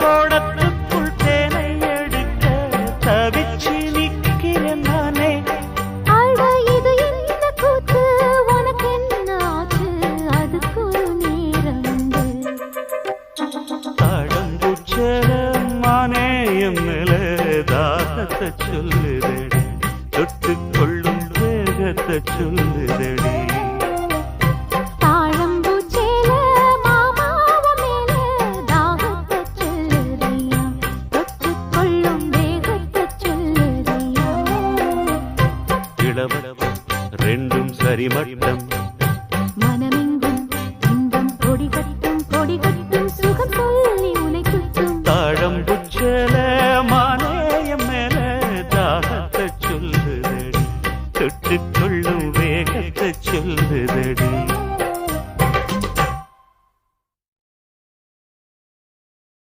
தங்கக்கோடத்துக்குள் தேனை எடுக்க தவிச்சு நிக்கிறேன் நானே. அட இது என்ன கூத்து, உனக்கு என்ன ஆச்சு, அதுக்கு ஒரு நேரம் உண்டு. தாழம்பூச்சேல மானேயம் மேல தாகத்தை சொல்லுதடி, தொட்டுக்கொள்ளும் வேகத்தை சொல்லுதடி. தாழம்பூச்சேல மாமாவ மேல தாகத்தை சொல்லுதையா, தொட்டுக்கொள்ளும் வேகத்தை சொல்லுதையா. இளவ ரெண்டும் சரி மட்டும்